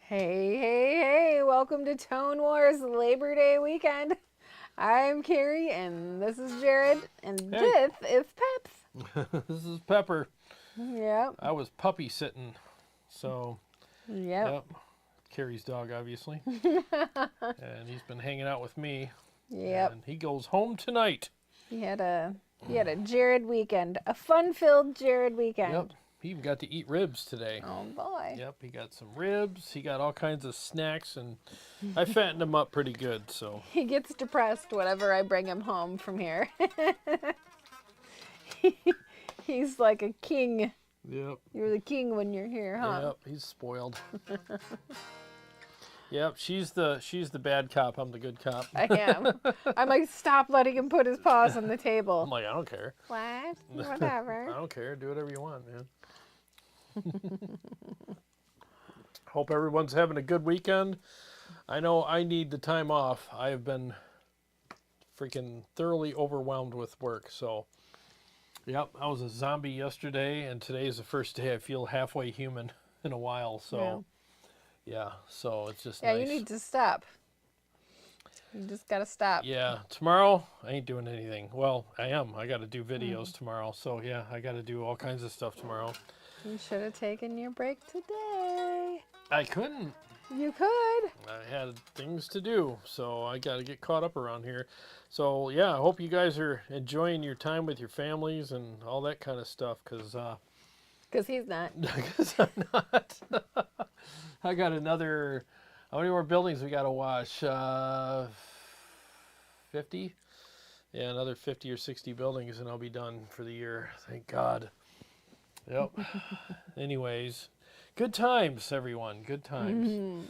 Hey, hey, hey, welcome to Tone Wars Labor Day weekend. I'm Carrie, and this is Jarrod, and Hey. this is Peps. This is Pepper. Yep. I was puppy sitting, so, Yep. Carrie's dog, obviously. And he's been hanging out with me. Yep. And he goes home tonight. He had a Jarrod weekend, a fun-filled Jarrod weekend. Yep. He even got to eat ribs today. Oh boy. Yep, he got some ribs. He got all kinds of snacks, and I fattened him up pretty good, so. He gets depressed whenever I bring him home from here. He's like a king. Yep. You're the king when you're here, huh? Yep, he's spoiled. Yep, she's the bad cop. I'm the good cop. I am. I'm like, stop letting him put his paws on the table. I'm like, I don't care. What? Whatever. I don't care. Do whatever you want, man. Hope everyone's having a good weekend. I know I need the time off. I have been freaking thoroughly overwhelmed with work. So, yep, I was a zombie yesterday, and today is the first day I feel halfway human in a while. So, yeah, so it's just nice. You need to stop. You just got to stop. Yeah, tomorrow I ain't doing anything. Well, I am. I got to do videos tomorrow. So, yeah, I got to do all kinds of stuff tomorrow. You should have taken your break today. I couldn't. You could. I had things to do, so I got to get caught up around here. So, yeah, I hope you guys are enjoying your time with your families and all that kind of stuff, because he's not. Because I'm not. I got another, how many more buildings we got to wash? 50? Yeah, another 50 or 60 buildings, and I'll be done for the year. Thank God. Yep. Anyways, good times, everyone. Good times. Mm-hmm.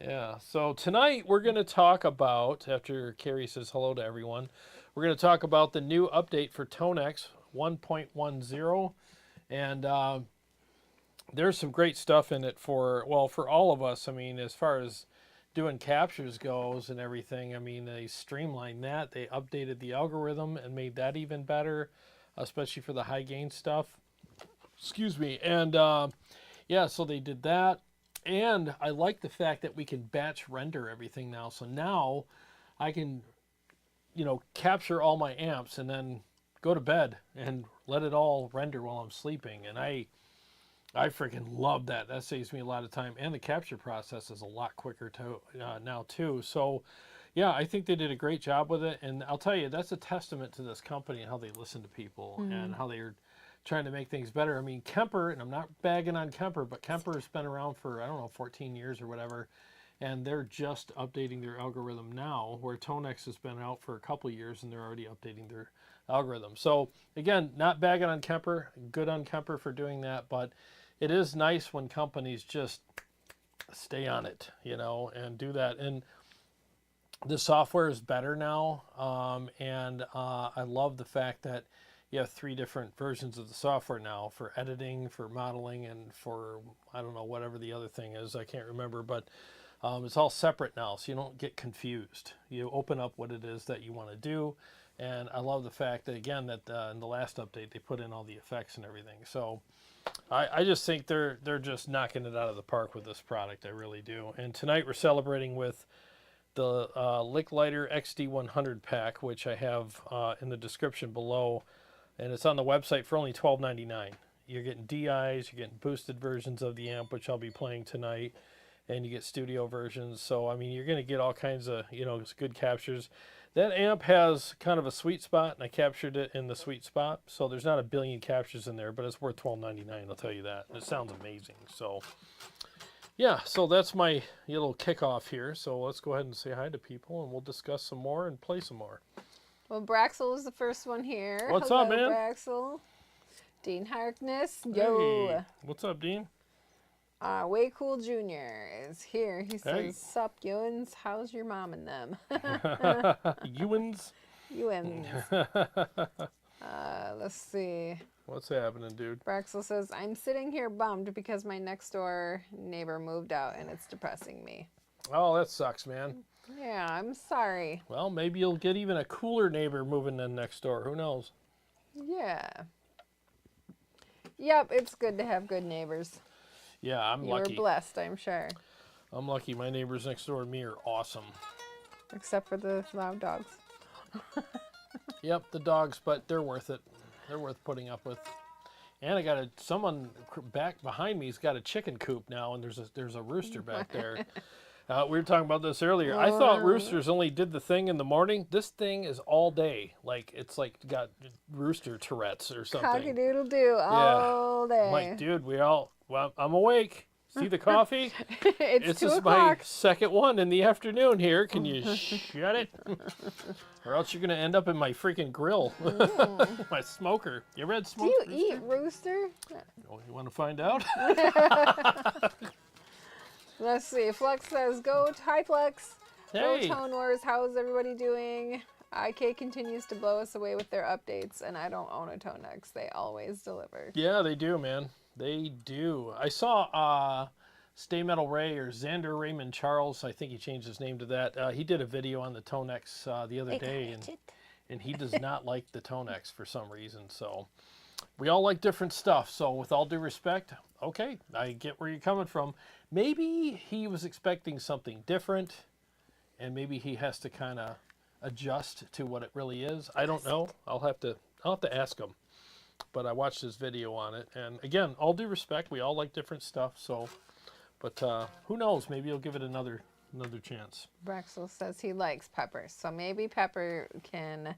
Yeah. So tonight we're going to talk about, after Carrie says hello to everyone, we're going to talk about the new update for TONEX 1.10. And there's some great stuff in it for all of us. I mean, as far as doing captures goes and everything, I mean, they streamlined that. They updated the algorithm and made that even better, especially for the high gain stuff. Excuse me. And yeah, so they did that. And I like the fact that we can batch render everything now. So now I can, capture all my amps and then go to bed and let it all render while I'm sleeping. And I freaking love that. That saves me a lot of time. And the capture process is a lot quicker now too. So yeah, I think they did a great job with it. And I'll tell you, that's a testament to this company and how they listen to people and how they're trying to make things better. I mean, KEMPER, and I'm not bagging on KEMPER, but KEMPER's been around for, 14 years or whatever, and they're just updating their algorithm now, where TONEX has been out for a couple of years, and they're already updating their algorithm. So, again, not bagging on KEMPER, good on KEMPER for doing that, but it is nice when companies just stay on it, and do that. And the software is better now, and I love the fact that you have 3 different versions of the software now for editing, for modeling, and for, I don't know, whatever the other thing is. I can't remember, but it's all separate now, so you don't get confused. You open up what it is that you want to do, and I love the fact that, again, that in the last update, they put in all the effects and everything. So I just think they're just knocking it out of the park with this product. I really do. And tonight we're celebrating with the Licklighter XD100 pack, which I have in the description below. And it's on the website for only $12.99. You're getting DIs, you're getting boosted versions of the amp, which I'll be playing tonight, and you get studio versions. So, I mean, you're going to get all kinds of, good captures. That amp has kind of a sweet spot, and I captured it in the sweet spot. So there's not a billion captures in there, but it's worth $12.99, I'll tell you that. And it sounds amazing. So, yeah, so that's my little kickoff here. So let's go ahead and say hi to people, and we'll discuss some more and play some more. Well, Braxel is the first one here. What's Hello, up, man? Braxel. Dean Harkness. Yo. Hey. What's up, Dean? Way Cool Jr. is here. He says, sup, Ewans? How's your mom and them? Ewans? Ewans. Let's see. What's happening, dude? Braxel says, I'm sitting here bummed because my next door neighbor moved out and it's depressing me. Oh, that sucks, man. Yeah, I'm sorry. Well, maybe you'll get even a cooler neighbor moving in next door. Who knows? Yeah. Yep, it's good to have good neighbors. Yeah, I'm lucky. You were blessed, I'm sure. I'm lucky. My neighbors next door to me are awesome. Except for the loud dogs. Yep, the dogs, but they're worth it. They're worth putting up with. And I got someone back behind me's got a chicken coop now, and there's a rooster back there. We were talking about this earlier. I thought roosters only did the thing in the morning. This thing is all day. Like, it's like got rooster Tourette's or something. Cock-a-doodle-doo all day. I'm like, dude, well, I'm awake. See the coffee? It's 2 just o'clock. my second one in the afternoon here. Can you shut it? Or else you're going to end up in my freaking grill. My smoker. You ever had smoked Do you eat rooster? Oh, you want to find out? Let's see. Flex says, go Hi Flex. Hey. Go Tone Wars. How's everybody doing? IK continues to blow us away with their updates, and I don't own a TONEX. They always deliver. Yeah, they do, man. They do. I saw Stay Metal Ray or Xander Raymond Charles. I think he changed his name to that. He did a video on the TONEX the other day, and he does not like the TONEX for some reason. So we all like different stuff. So with all due respect, okay, I get where you're coming from. Maybe he was expecting something different, and maybe he has to kind of adjust to what it really is. I don't know. I'll have to ask him. But I watched his video on it, and again, all due respect, we all like different stuff. So, but who knows? Maybe he'll give it another chance. Braxel says he likes Pepper, so maybe Pepper can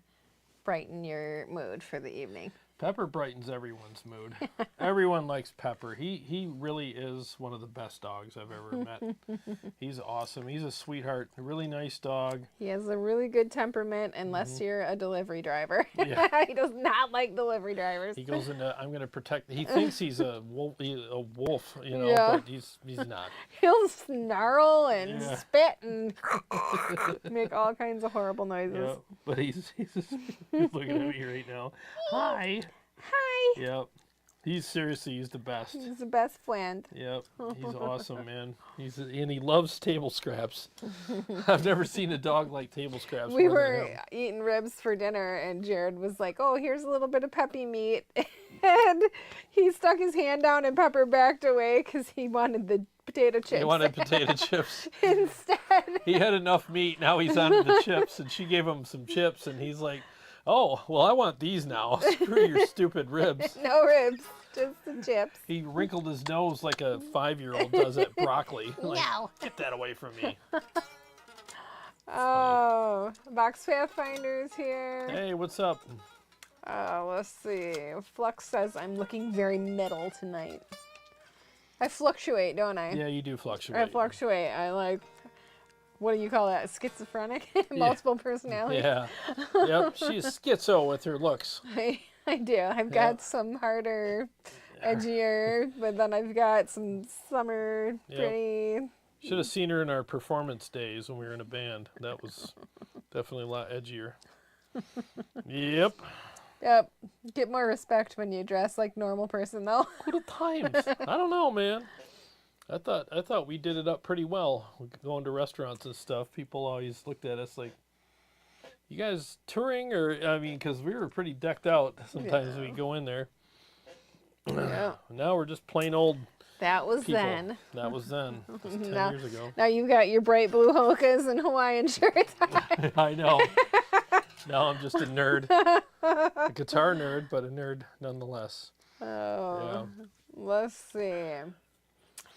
brighten your mood for the evening. Pepper brightens everyone's mood. Everyone likes Pepper. He really is one of the best dogs I've ever met. He's awesome. He's a sweetheart. A really nice dog. He has a really good temperament, unless you're a delivery driver. Yeah. He does not like delivery drivers. He goes into, I'm going to protect. He thinks he's a wolf, you know, Yeah. but he's not. He'll snarl and Yeah. spit and make all kinds of horrible noises. Yeah, but he's looking at me right now. Hi. Hi. Yep. He's the best. He's the best friend. Yep. He's awesome, man. And he loves table scraps. I've never seen a dog like table scraps. We more than were him. eating ribs for dinner, and Jarrod was like, oh, here's a little bit of peppy meat. And he stuck his hand down, and Pepper backed away because he wanted the potato chips. He wanted potato chips. Instead. He had enough meat. Now he's on to the chips, and she gave him some chips, and he's like, oh, well, I want these now. Screw your stupid ribs. No ribs, just the chips. He wrinkled his nose like a 5-year-old does at broccoli. Like, No. get that away from me. Oh, Box Pathfinder's here. Hey, what's up? Let's see. Flux says I'm looking very metal tonight. I fluctuate, don't I? Yeah, you do fluctuate. I fluctuate. I like, what do you call that? Schizophrenic? Multiple personality? Yeah. Yep, she's schizo with her looks. I do. I've got some harder, edgier, but then I've got some summer, pretty. Should have seen her in our performance days when we were in a band. That was definitely a lot edgier. Yep. Yep. Get more respect when you dress like normal person, though. Good times. I don't know, man. I thought we did it up pretty well. Going to restaurants and stuff, people always looked at us like, you guys touring? Or, I mean, because we were pretty decked out sometimes we go in there. Yeah. Now we're just plain old That was people. then. That was then. That was 10 years ago. Now you've got your bright blue hokas and Hawaiian shirts. I know. Now I'm just a nerd. A guitar nerd, but a nerd nonetheless. Oh, let's see.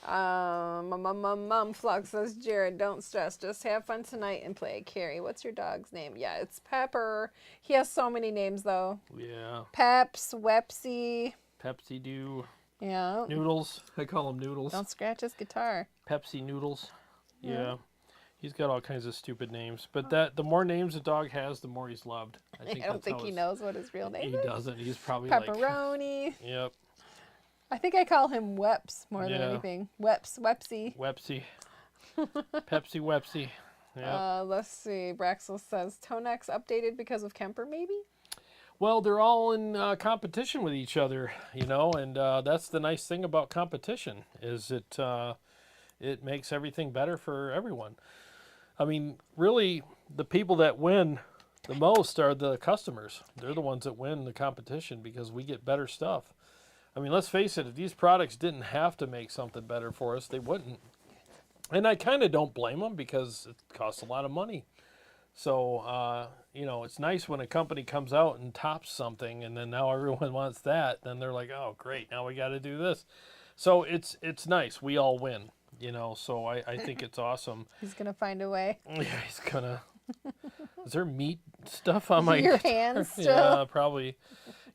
Mom Flux says, Jarrod, don't stress. Just have fun tonight and play. Carrie, what's your dog's name? Yeah, it's Pepper. He has so many names, though. Yeah. Peps, Wepsy. Pepsi Doo. Yeah. Noodles. I call him Noodles. Don't scratch his guitar. Pepsi Noodles. Yeah. He's got all kinds of stupid names. But the more names a dog has, the more he's loved. I don't think he knows what his real name He is. doesn't. He's probably Pepperoni. like... Yep. I think I call him Weps more than anything. Wepsy. Wepsy. Pepsi Wepsy. Yep. Let's see. Braxel says, TONEX updated because of KEMPER, maybe? Well, they're all in competition with each other, you know, and that's the nice thing about competition is it makes everything better for everyone. I mean, really, the people that win the most are the customers. They're the ones that win the competition because we get better stuff. I mean, let's face it, if these products didn't have to make something better for us, they wouldn't. And I kind of don't blame them because it costs a lot of money. So, you know, it's nice when a company comes out and tops something, and then now everyone wants that. Then they're like, oh, great, now we got to do this. So it's nice. We all win, you know, so I think it's awesome. He's going to find a way. Yeah, he's going to. Is there meat stuff on my Your guitar? hands still? Yeah, probably.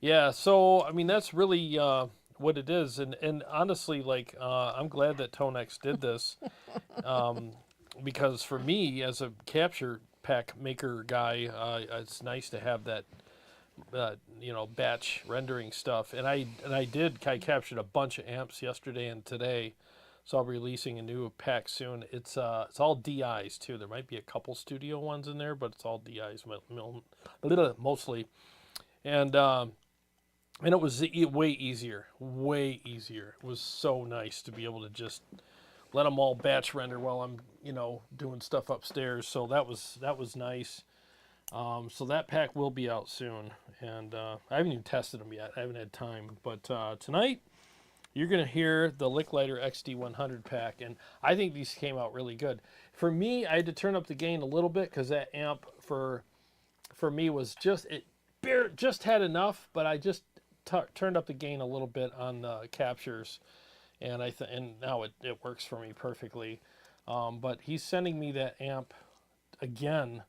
Yeah, so, I mean, that's really what it is. And honestly, like, I'm glad that TONEX did this because for me, as a capture pack maker guy, it's nice to have that, you know, batch rendering stuff. And I captured a bunch of amps yesterday and today. So I'll be releasing a new pack soon. It's all DIs too. There might be a couple studio ones in there, but it's all DIs mostly. And it was way easier. It was so nice to be able to just let them all batch render while I'm, you know, doing stuff upstairs. So that was nice. So that pack will be out soon, and I haven't even tested them yet. I haven't had time, but tonight you're going to hear the Licklighter XD100 pack, and I think these came out really good. For me, I had to turn up the gain a little bit because that amp for me was just had enough, but I just turned up the gain a little bit on the captures, and and now it works for me perfectly. But he's sending me that amp again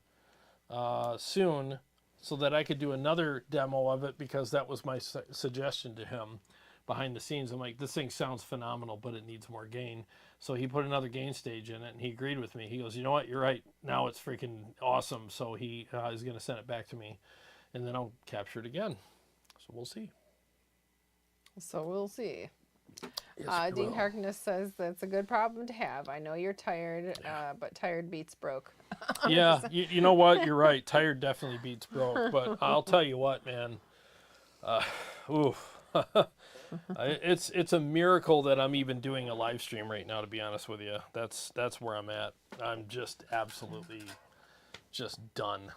soon so that I could do another demo of it, because that was my suggestion to him behind the scenes. I'm like, this thing sounds phenomenal, but it needs more gain. So he put another gain stage in it, and he agreed with me. He goes, you know what, you're right. Now it's freaking awesome. So he is going to send it back to me, and then I'll capture it again. So we'll see. Yes, Dean Harkness says that's a good problem to have. I know you're tired, but tired beats broke. Yeah, you know what? You're right. Tired definitely beats broke. But I'll tell you what, man. It's a miracle that I'm even doing a live stream right now, to be honest with you. That's where I'm at. I'm just absolutely just done.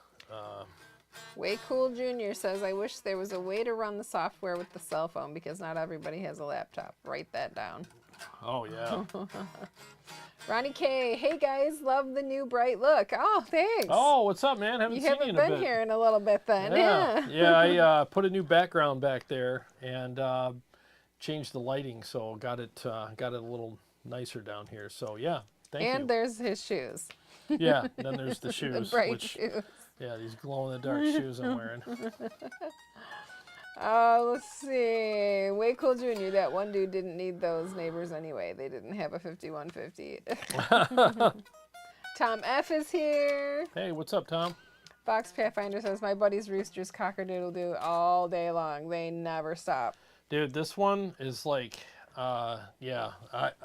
Way Cool Jr. says, I wish there was a way to run the software with the cell phone because not everybody has a laptop. Write that down. Oh, yeah. Ronnie K, hey guys, love the new bright look. Oh, thanks. Oh, what's up, man? You haven't been here in a little bit then. Yeah, I put a new background back there and changed the lighting, so got it a little nicer down here. So yeah, thank you. And there's his shoes. Yeah, then there's the shoes. The bright shoes. Yeah, these glow-in-the-dark shoes I'm wearing. Let's see. Way Cool Jr., that one dude didn't need those neighbors anyway. They didn't have a 5150. Tom F. is here. Hey, what's up, Tom? Fox Pathfinder says, my buddy's roosters cock-a-doodle-doo all day long. They never stop. Dude, this one is like,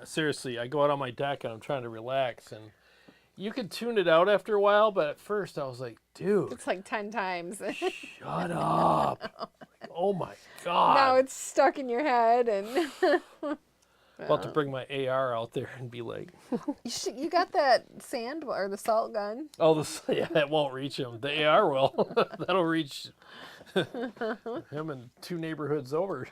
seriously, I go out on my deck and I'm trying to relax, and you could tune it out after a while, but at first I was like, dude. It's like 10 times. Shut up. Oh my God. Now it's stuck in your head. And about to bring my AR out there and be like. You got that sand or the salt gun? Oh, it won't reach him. The AR will. That'll reach him and 2 neighborhoods over.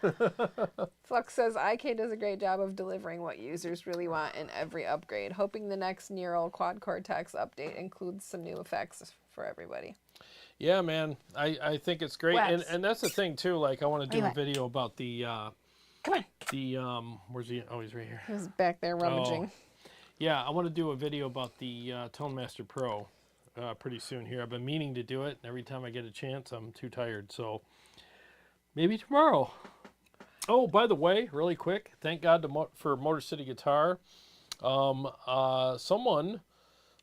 Flux says, IK does a great job of delivering what users really want in every upgrade. Hoping the next Neural Quad Cortex update includes some new effects for everybody. Yeah, man. I think it's great. And that's the thing, too. Like, I want to do a video about the... Come on. The, where's he? Oh, he's right here. He's back there rummaging. Oh. Yeah, I want to do a video about the ToneMaster Pro pretty soon here. I've been meaning to do it, and every time I get a chance, I'm too tired. So maybe tomorrow. Oh, by the way, really quick, thank God for Motor City Guitar. Someone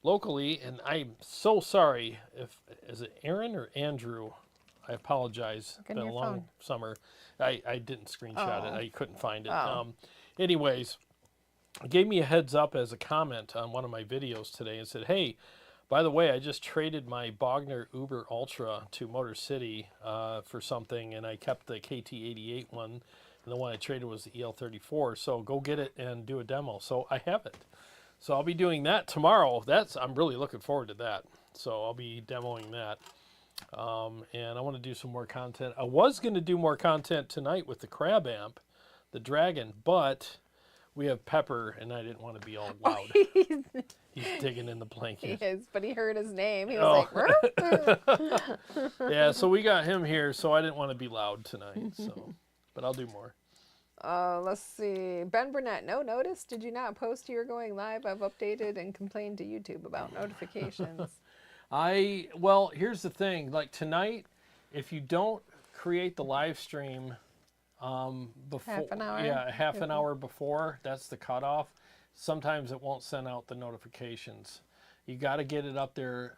locally, and I'm so sorry, is it Aaron or Andrew? I apologize. It's been a long summer. I didn't screenshot it. I couldn't find it. Anyways, gave me a heads up as a comment on one of my videos today and said, hey, by the way, I just traded my Bogner Uber Ultra to Motor City for something, and I kept the KT88 one, and the one I traded was the EL34, so go get it and do a demo. So I have it. So I'll be doing that tomorrow. I'm really looking forward to that. So I'll be demoing that. And I want to do some more content. I was going to do more content tonight with the Crab amp, the Dragon, but we have Pepper, and I didn't want to be all loud. He's digging in the He blanket. is, but he heard his name. He was like, Yeah, so we got him here, so I didn't want to be loud tonight. So, but I'll do more. let's see. Ben Burnett, no notice. Did you not post you were going live? I've updated and complained to YouTube about notifications. Well, here's the thing. Like tonight, if you don't create the live stream before, Half an hour? yeah, half an hour before, that's the cutoff. Sometimes it won't send out the notifications. You got to get it up there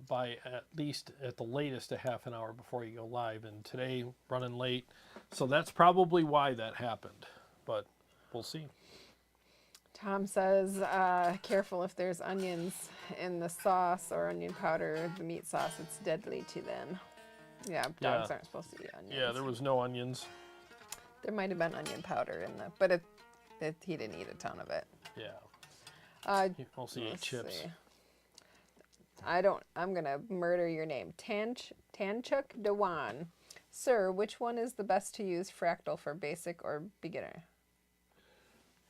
by at least at the latest a half an hour before you go live. And today running late, so that's probably why that happened. But we'll see. Tom says, careful if there's onions in the sauce or onion powder, the meat sauce, it's deadly to them. Yeah, dogs aren't supposed to eat onions. Yeah, there was no onions. There might have been onion powder in the, but he didn't eat a ton of it. Yeah. He mostly ate chips. See. I'm going to murder your name. Tanchuk Dewan. Sir, which one is the best to use, fractal for basic or beginner?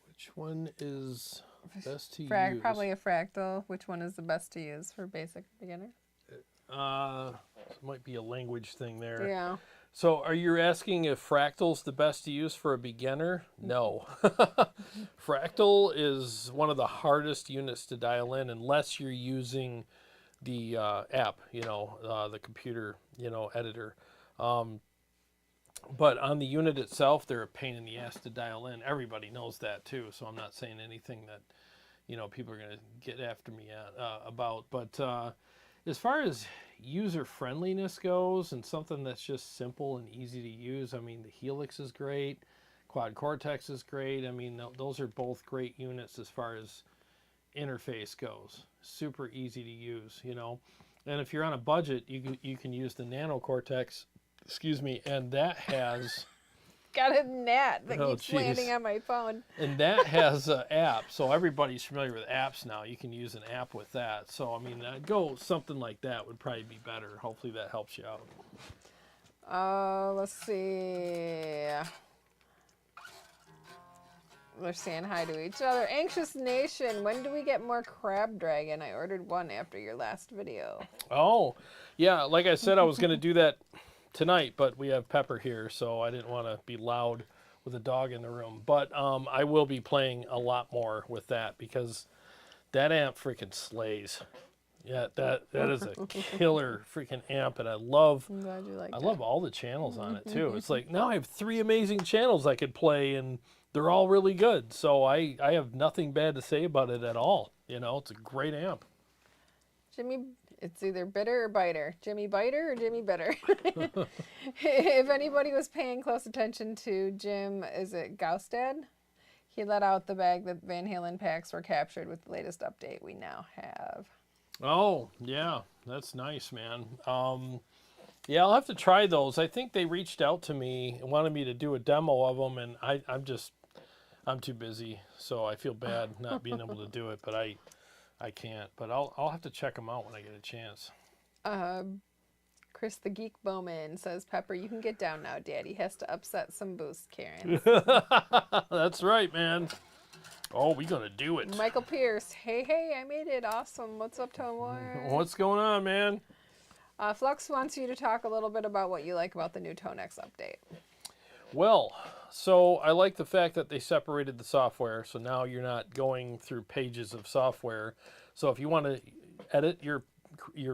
Which one is best to use? Probably a fractal. Which one is the best to use for basic beginner? It might be a language thing there. Yeah. So are you asking if fractal's the best to use for a beginner? No. Fractal is one of the hardest units to dial in unless you're using the app, the computer, editor. But on the unit itself, they're a pain in the ass to dial in. Everybody knows that too, so I'm not saying anything that, people are going to get after me about. But as far as user friendliness goes and something that's just simple and easy to use, I mean, the Helix is great. Quad Cortex is great. I mean, those are both great units as far as interface goes. Super easy to use, And if you're on a budget, you can use the Nano Cortex, and that has... Got a gnat that keeps landing on my phone. And that has an app, so everybody's familiar with apps now. You can use an app with that. So, I mean, I'd go something like that would probably be better. Hopefully that helps you out. Let's see. They're saying hi to each other. Anxious Nation, when do we get more Crab Dragon? I ordered one after your last video. Oh, yeah. Like I said, I was going to do that tonight, but we have Pepper here, so I didn't want to be loud with a dog in the room. But I will be playing a lot more with that because that amp freaking slays. Yeah, that is a killer freaking amp, and I'm glad you like it. I love all the channels on it too. It's like now I have 3 amazing channels I could play, and they're all really good. So I have nothing bad to say about it at all. It's a great amp. Jimmy, it's either bitter or biter. Jimmy Biter or Jimmy Bitter. If anybody was paying close attention to Jim, is it Gaustad? He let out the bag that Van Halen packs were captured with the latest update we now have. Oh, yeah. That's nice, man. Yeah, I'll have to try those. I think they reached out to me and wanted me to do a demo of them, and I'm too busy, so I feel bad not being able to do it, but I can't. But I'll have to check them out when I get a chance. Chris the Geek Bowman says, Pepper, you can get down now. Daddy has to upset some boost Karen. That's right, man. Oh, we gonna do it. Michael Pierce, hey, I made it. Awesome. What's up, Tone War? What's going on, man? Flux wants you to talk a little bit about what you like about the new TONEX update. Well, so I like the fact that they separated the software, so now you're not going through pages of software. So if you want to edit your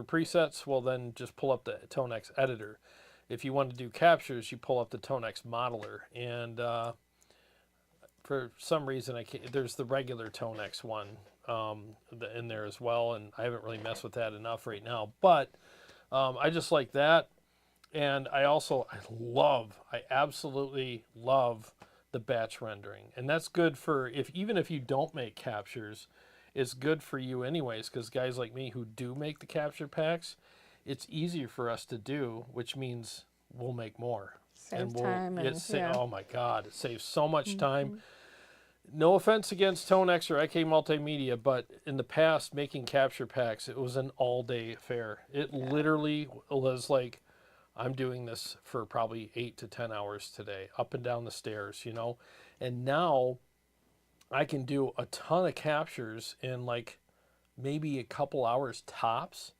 presets, well then just pull up the TONEX editor. If you want to do captures, you pull up the TONEX modeler. And for some reason, there's the regular TONEX one in there as well, and I haven't really messed with that enough right now. But I just like that. And I absolutely love the batch rendering. And that's good for, even if you don't make captures, it's good for you anyways, because guys like me who do make the capture packs, it's easier for us to do, which means we'll make more. Time. Oh my God, it saves so much time. No offense against TONEX or IK Multimedia, but in the past, making capture packs, it was an all-day affair. It literally was like, I'm doing this for probably 8 to 10 hours today, up and down the stairs, And now I can do a ton of captures in like maybe a couple hours tops,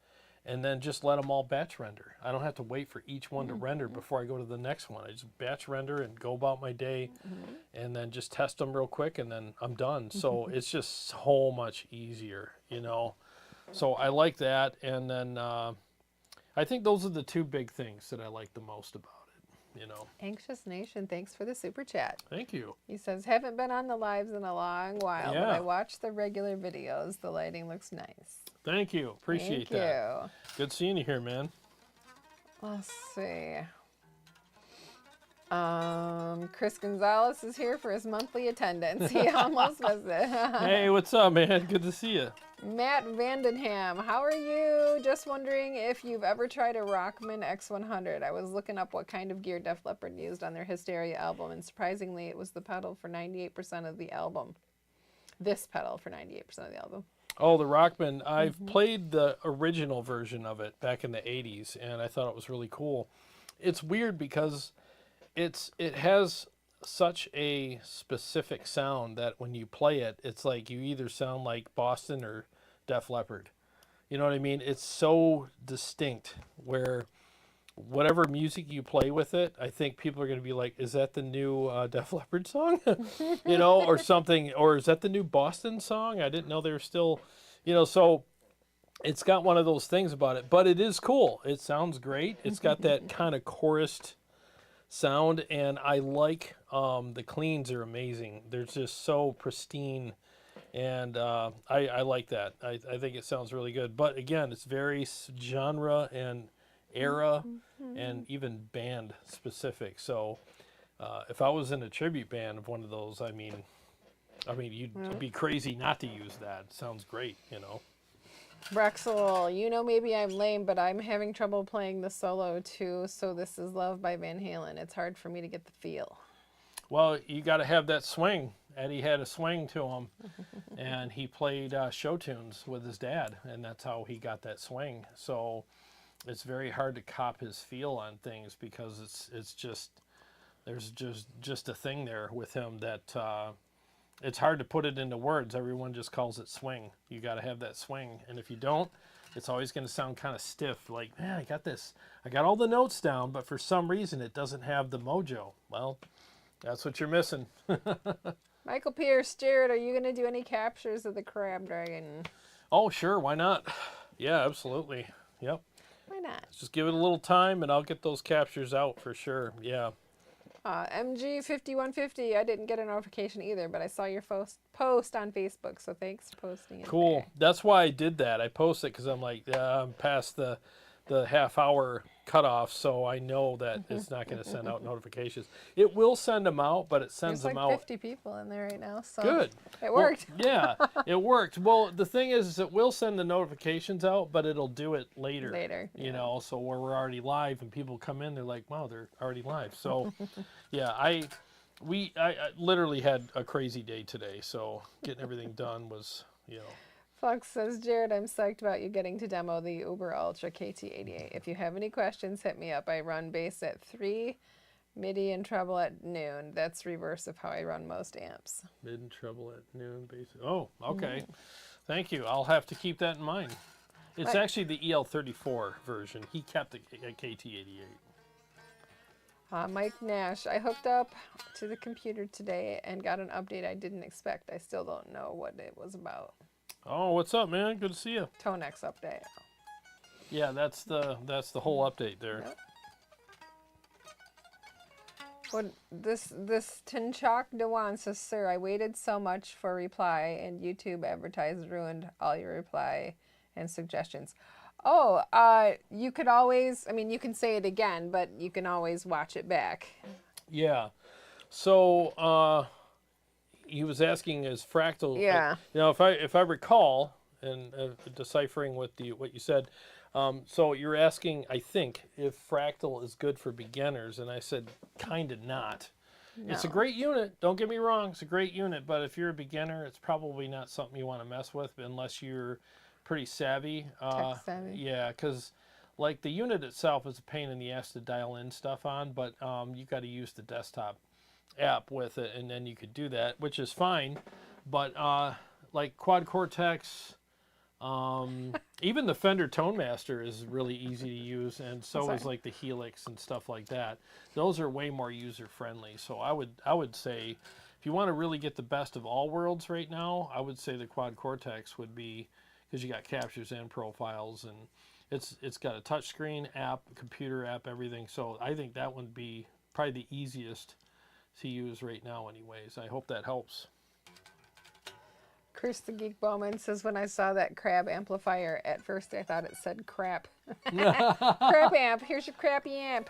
and then just let them all batch render. I don't have to wait for each one to render before I go to the next one. I just batch render and go about my day, and then just test them real quick, and then I'm done. So it's just so much easier, you know. So I like that, and then I think those are the two big things that I like the most about it, you know. Anxious Nation, thanks for the super chat. Thank you. He says, haven't been on the lives in a long while, but I watch the regular videos. The lighting looks nice. Thank you. Appreciate that. Good seeing you here, man. Let's see. Chris Gonzalez is here for his monthly attendance. He almost missed it. Hey, what's up, man? Good to see you. Matt Vandenham, how are you? Just wondering if you've ever tried a Rockman X100. I was looking up what kind of gear Def Leppard used on their Hysteria album, and surprisingly, it was the pedal for 98% of the album. This pedal for 98% of the album. Oh, the Rockman. I've played the original version of it back in the 80s, and I thought it was really cool. It's weird because it has such a specific sound that when you play it, it's like you either sound like Boston or Def Leppard. You know what I mean? It's so distinct where whatever music you play with it, I think people are going to be like, is that the new Def Leppard song? You know, or something, or is that the new Boston song? I didn't know they were still, you know, so it's got one of those things about it, but it is cool. It sounds great. It's got that kind of chorused sound, and I like the cleans are amazing. They're just so pristine, and I like that. I think it sounds really good. But again, it's very genre and era and even band specific. So if I was in a tribute band of one of those, I mean you'd be crazy not to use that. It sounds great, you know. Brexel, you know, maybe I'm lame, but I'm having trouble playing the solo too. So This Is Love by Van Halen. It's hard for me to get the feel. Well, you got to have that swing. Eddie had a swing to him, and he played show tunes with his dad, and that's how he got that swing. So it's very hard to cop his feel on things because it's just there's just a thing there with him that it's hard to put it into words. Everyone just calls it swing. You got to have that swing, and if you don't, it's always going to sound kind of stiff. Like, man, I got all the notes down, but for some reason it doesn't have the mojo. Well, that's what you're missing. Michael Pierce, Jarrod, are you going to do any captures of the Crab Dragon? Oh, sure, why not? Yeah, absolutely. Yep. Why not? Just give it a little time, and I'll get those captures out for sure. Yeah. MG5150, I didn't get a notification either, but I saw your post on Facebook, so thanks for posting it. Cool. There. That's why I did that. I posted because I'm like, I'm past the half-hour cutoff, so I know that it's not going to send out notifications. It will send them out, but it sends There's them like out. 50 people in there right now, so Good. It worked. Well, yeah, it worked. Well, the thing is it will send the notifications out, but it'll do it later. Later, you know, so where we're already live and people come in, they're like, wow, they're already live. So, yeah, I literally had a crazy day today, so getting everything done was, you know. Fox says, Jarrod, I'm psyched about you getting to demo the Uber Ultra KT88. If you have any questions, hit me up. I run bass at 3, MIDI and treble at noon. That's reverse of how I run most amps. Mid and treble at noon, bass. Oh, okay. Thank you. I'll have to keep that in mind. It's actually the EL34 version. He kept the KT88. Mike Nash, I hooked up to the computer today and got an update I didn't expect. I still don't know what it was about. Oh, what's up, man? Good to see you. TONEX update. Yeah, that's the whole update there. Yep. What this Tinchok Dewan says, sir, I waited so much for reply and YouTube advertised ruined all your reply and suggestions. Oh, you could always, I mean, you can say it again, but you can always watch it back. Yeah. So, he was asking is fractal. Yeah. You know, if I recall, and deciphering what you said, so you're asking, I think, if fractal is good for beginners, and I said kind of not. No. It's a great unit. Don't get me wrong, it's a great unit, but if you're a beginner, it's probably not something you want to mess with unless you're pretty savvy. Tech savvy. Yeah, because like the unit itself is a pain in the ass to dial in stuff on, but you got to use the desktop app with it, and then you could do that, which is fine. but like Quad Cortex, even the Fender Tone Master is really easy to use, and so is like the Helix and stuff like that. Those are way more user friendly. So I would say, if you want to really get the best of all worlds right now, I would say the Quad Cortex would be, because you got captures and profiles, and it's got a touchscreen app, computer app, everything. So I think that would be probably the easiest to use right now anyways. I hope that helps. Chris the Geek Bowman says, when I saw that crab amplifier, at first I thought it said crap. Crap amp. Here's your crappy amp.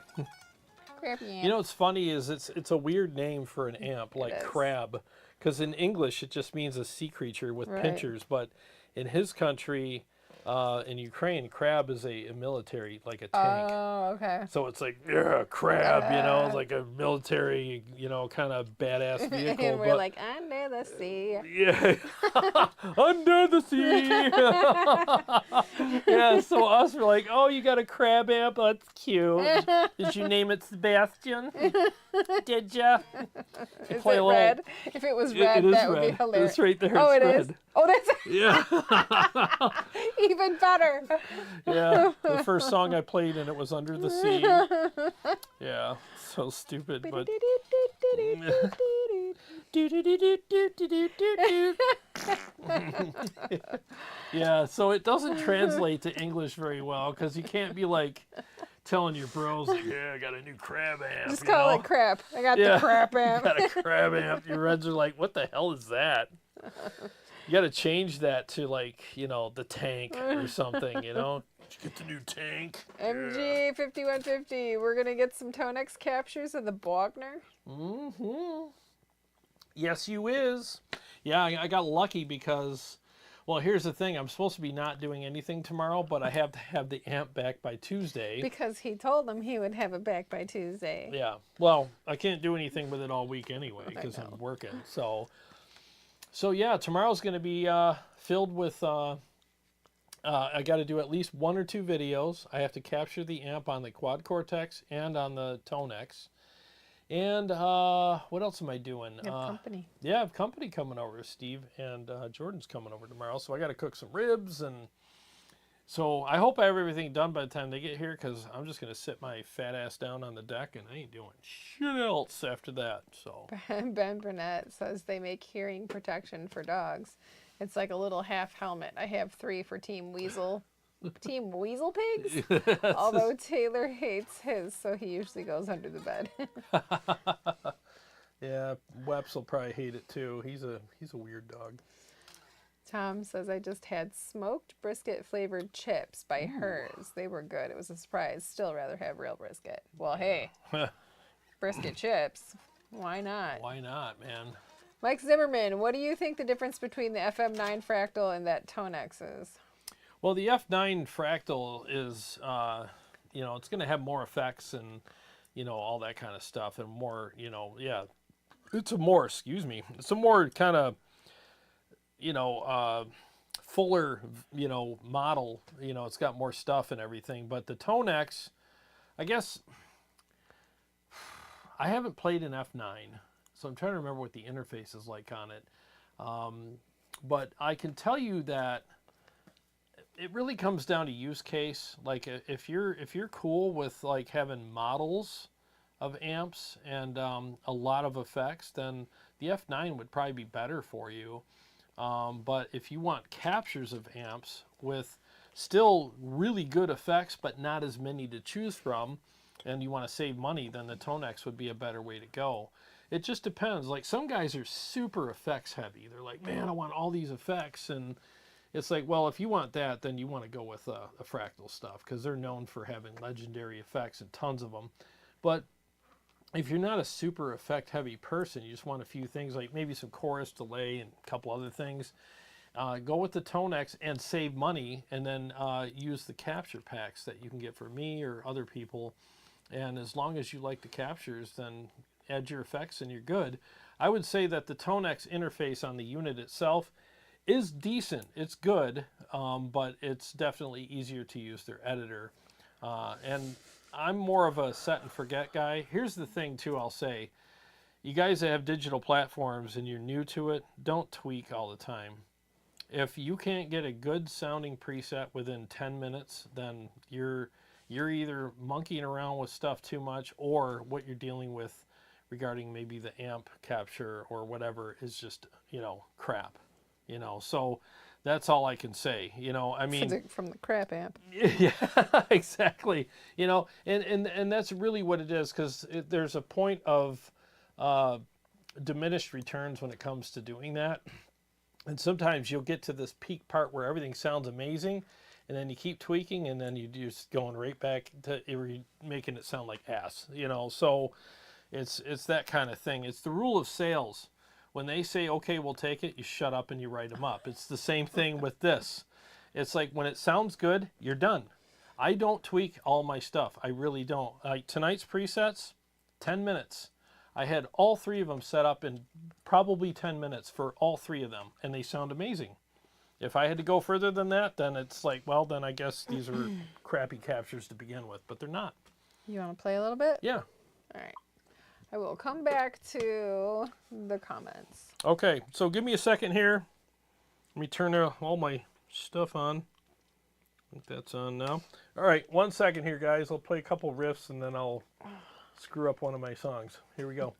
Crappy amp. You know what's funny is it's a weird name for an amp, like crab, because in English it just means a sea creature with pinchers, but in his country, in Ukraine, crab is a military, like a tank. Oh, okay. So it's like, yeah, crab, you know, it's like a military, you know, kind of badass vehicle. And we're like, under the sea. Yeah, under the sea. Yeah, so us were like, oh, you got a crab amp? That's cute. Did you name it Sebastian? Did ya? Is it red? If it was red, that would be hilarious. It's right there. Oh, it's it red. is? Oh, that's Yeah. even better. Yeah, the first song I played and it was Under the Sea. Yeah, so stupid, but yeah, so it doesn't translate to English very well, because you can't be like telling your bros, like, yeah, I got a new crab amp. Just call it crap. I got the crap amp. Got a crab amp. Your Reds are like, what the hell is that? You got to change that to, like, you know, the tank or something, you know? Did you get the new tank? MG 5150. We're going to get some TONEX captures of the Bogner. Mm-hmm. Yes, you is. Yeah, I got lucky because, well, here's the thing. I'm supposed to be not doing anything tomorrow, but I have to have the amp back by Tuesday. Because he told them he would have it back by Tuesday. Yeah. Well, I can't do anything with it all week anyway because I'm working. So yeah, tomorrow's going to be filled with, I got to do at least 1 or 2 videos. I have to capture the amp on the Quad Cortex and on the TONEX. And what else am I doing? You have company. Yeah, I have company coming over. Steve and Jordan's coming over tomorrow. So I got to cook some ribs. And so I hope I have everything done by the time they get here, because I'm just going to sit my fat ass down on the deck and I ain't doing shit else after that. So Ben Burnett says they make hearing protection for dogs. It's like a little half helmet. I have 3 for Team Weasel. Team Weasel Pigs? Although Taylor hates his, so he usually goes under the bed. Yeah, Weps will probably hate it too. He's a weird dog. Tom says, I just had smoked brisket flavored chips by hers. They were good. It was a surprise. Still rather have real brisket. Well, hey, brisket chips. Why not? Why not, man? Mike Zimmerman, what do you think the difference between the FM9 Fractal and that TONEX is? Well, the F9 Fractal is, you know, it's going to have more effects and, you know, all that kind of stuff, and more, you know, yeah, it's a more, it's a more kind of, you know, fuller, you know, model. You know, it's got more stuff and everything. But the TONEX, I guess, I haven't played an F9, so I'm trying to remember what the interface is like on it. But I can tell you that it really comes down to use case. Like, if you're cool with like having models of amps and a lot of effects, then the F9 would probably be better for you. But if you want captures of amps with still really good effects but not as many to choose from, and you want to save money, then the TONEX would be a better way to go. It just depends. Like, some guys are super effects heavy. They're like, man, I want all these effects, and it's like, well, if you want that, then you want to go with the Fractal stuff, because they're known for having legendary effects and tons of them. But if you're not a super effect heavy person, you just want a few things like maybe some chorus delay and a couple other things, go with the TONEX and save money, and then use the capture packs that you can get for me or other people. And as long as you like the captures, then add your effects and you're good. I would say that the TONEX interface on the unit itself is decent. It's good, but it's definitely easier to use their editor. And I'm more of a set and forget guy. Here's the thing too, I'll say, you guys that have digital platforms and you're new to it, don't tweak all the time. If you can't get a good sounding preset within 10 minutes, then you're either monkeying around with stuff too much, or what you're dealing with regarding maybe the amp capture or whatever is just, crap, so that's all I can say, I mean, from the crap amp. yeah, exactly, and that's really what it is, because there's a point of diminished returns when it comes to doing that. And sometimes you'll get to this peak part where everything sounds amazing, and then you keep tweaking, and then you're just going right back to making it sound like ass, so it's that kind of thing. It's the rule of sales. When they say, okay, we'll take it, you shut up and you write them up. It's the same thing with this. It's like, when it sounds good, you're done. I don't tweak all my stuff. I really don't. Like tonight's presets, 10 minutes. I had all 3 of them set up in probably 10 minutes for all 3 of them, and they sound amazing. If I had to go further than that, then it's like, well, then I guess these are crappy captures to begin with, but they're not. You want to play a little bit? Yeah. All right. I will come back to the comments. Okay, so give me a second here. Let me turn all my stuff on. I think that's on now. All right, 1 second here, guys. I'll play a couple riffs, and then I'll screw up one of my songs. Here we go.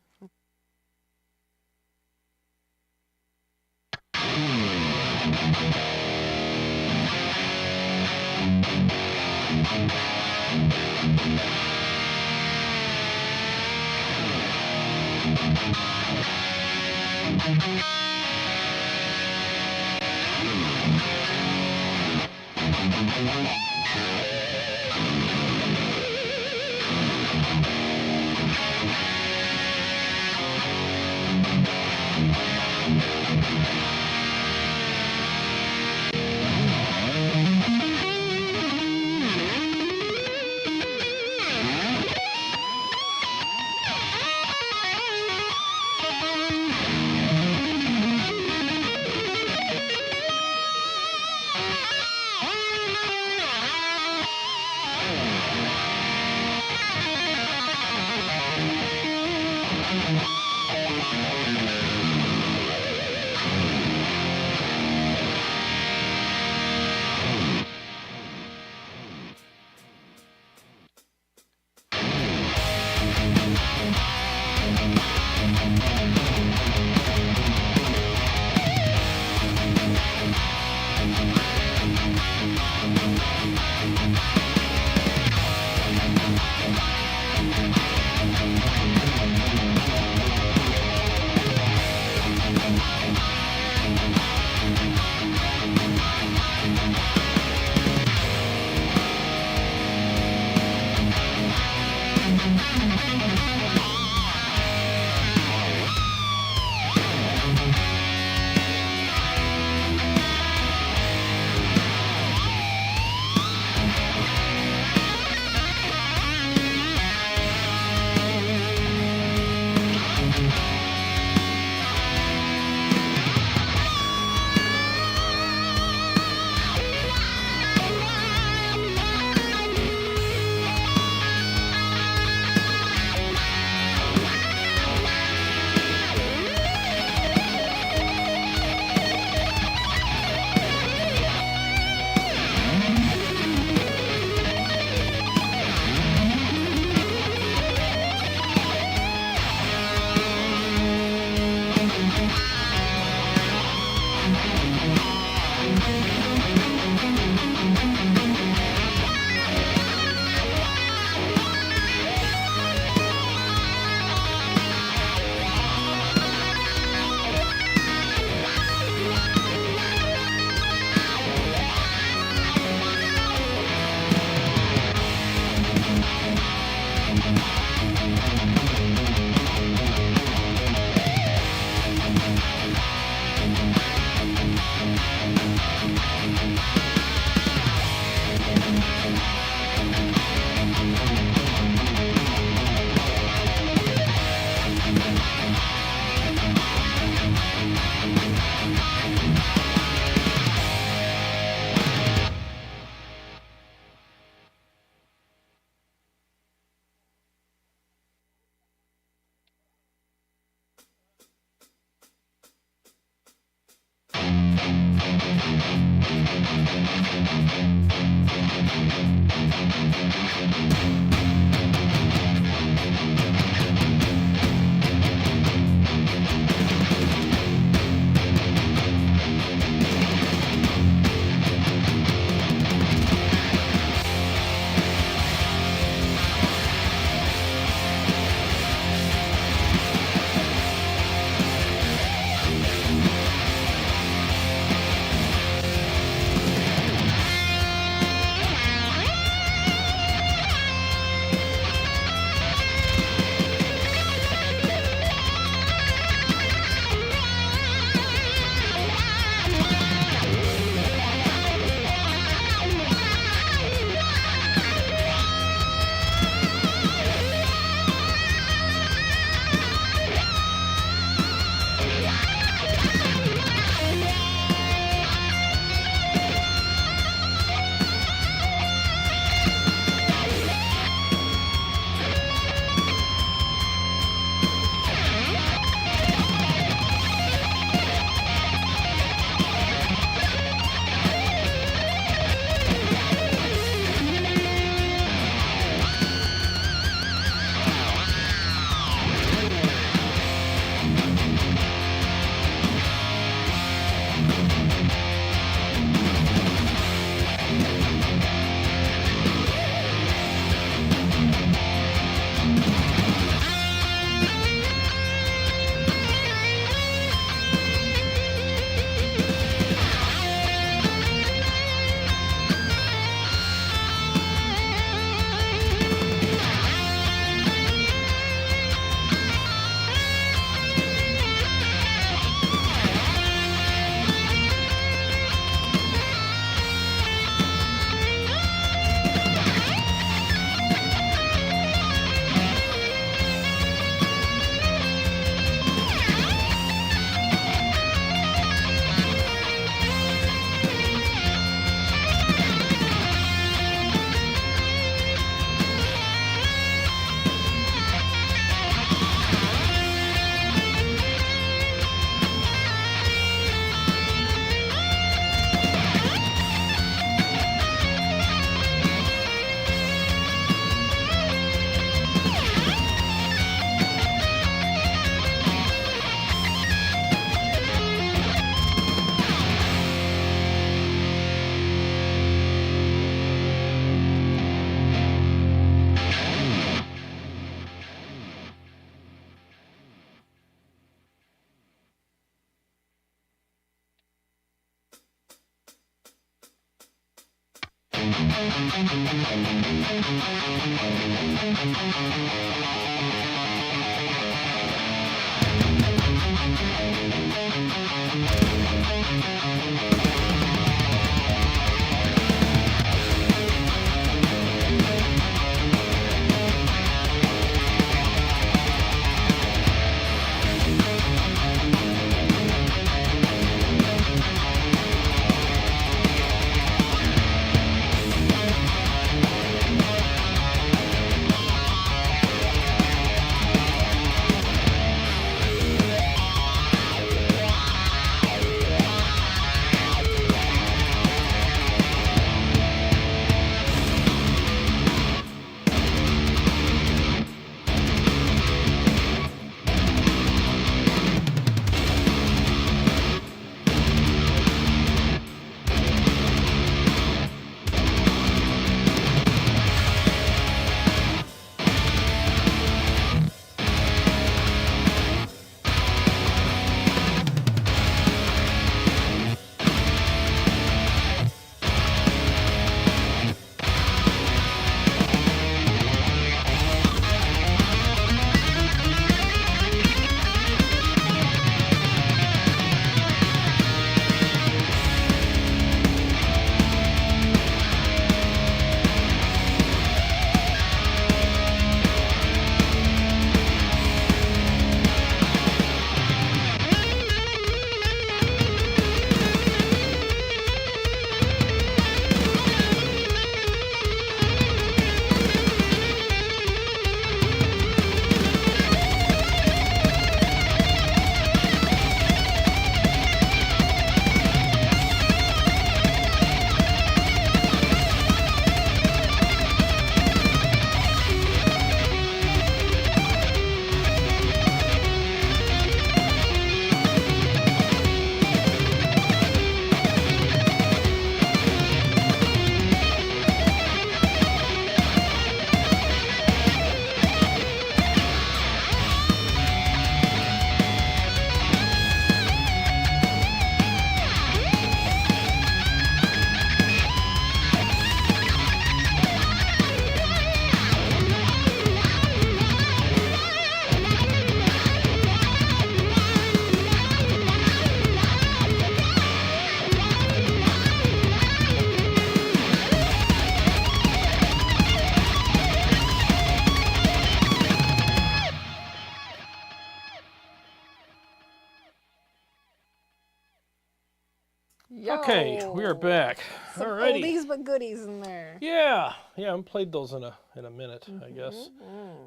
Okay, we are back. Some Alrighty. oldies but goodies in there. Yeah, I haven't played those in a minute, I guess.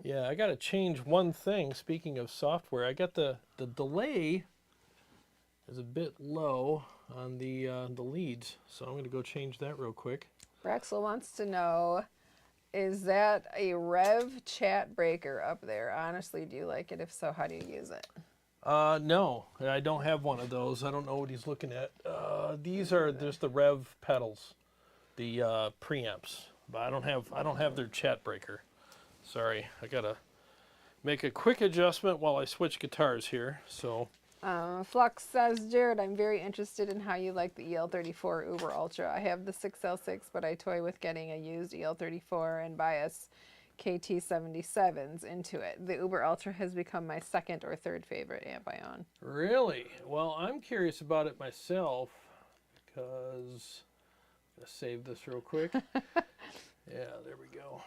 Yeah, I got to change one thing. Speaking of software, I got the delay is a bit low on the leads, so I'm going to go change that real quick. Braxel wants to know, is that a Revv chat breaker up there? Honestly, do you like it? If so, how do you use it? No, I don't have one of those. I don't know what he's looking at. These are just the Revv pedals, the preamps, but I don't have their chat breaker. Sorry, I gotta make a quick adjustment while I switch guitars here. So. Flux says, Jarrod, I'm very interested in how you like the EL34 Uber Ultra. I have the 6L6, but I toy with getting a used EL34 and bias KT77s into it. The Uber Ultra has become my second or third favorite amp I own. Really? Well, I'm curious about it myself because I'm going to save this real quick. Yeah, there we go.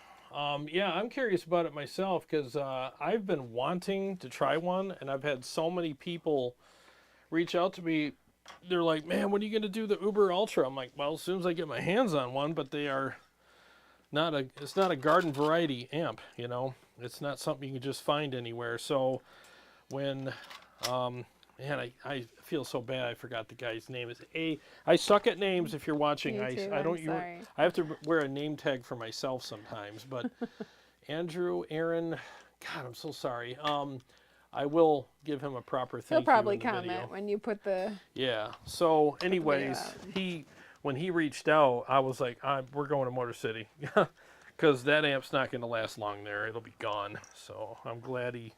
Yeah, I'm curious about it myself because I've been wanting to try one, and I've had so many people reach out to me. They're like, man, when are you going to do the Uber Ultra? I'm like, well, as soon as I get my hands on one, but they are it's not a garden variety amp, you know. It's not something you can just find anywhere. So when, man, I feel so bad. I forgot the guy's name. I suck at names. If you're watching, I have to wear a name tag for myself sometimes. But Andrew, Aaron, God, I'm so sorry. I will give him a proper thank you. He'll probably in the comment video. when you put the. Yeah. So, anyways, when he reached out, I was like, we're going to Motor City because that amp's not going to last long there. It'll be gone. So I'm glad he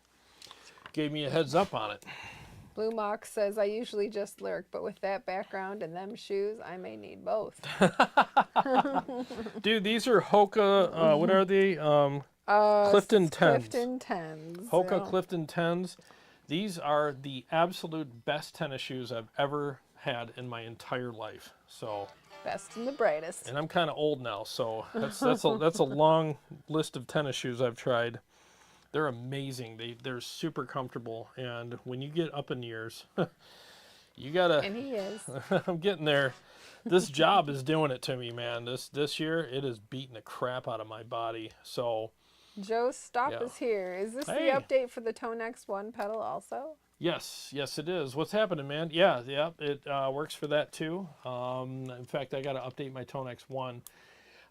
gave me a heads up on it. Blue Mox says, I usually just lurk, but with that background and them shoes, I may need both. Dude, these are Hoka, what are they? Clifton 10s. Clifton 10s. Hoka Clifton 10s. These are the absolute best tennis shoes I've ever had in my entire life. So best and the brightest. And I'm kind of old now, so that's a long list of tennis shoes I've tried. They're amazing. They're super comfortable, and when you get up in years, you gotta. And he is. I'm getting there. This job is doing it to me, man. This year it is beating the crap out of my body. So. Joe Stop is here. Is this the update for the TONEX 1 pedal also? Yes, it is. What's happening, man? Yeah, it works for that too. In fact, I got to update my TONEX 1.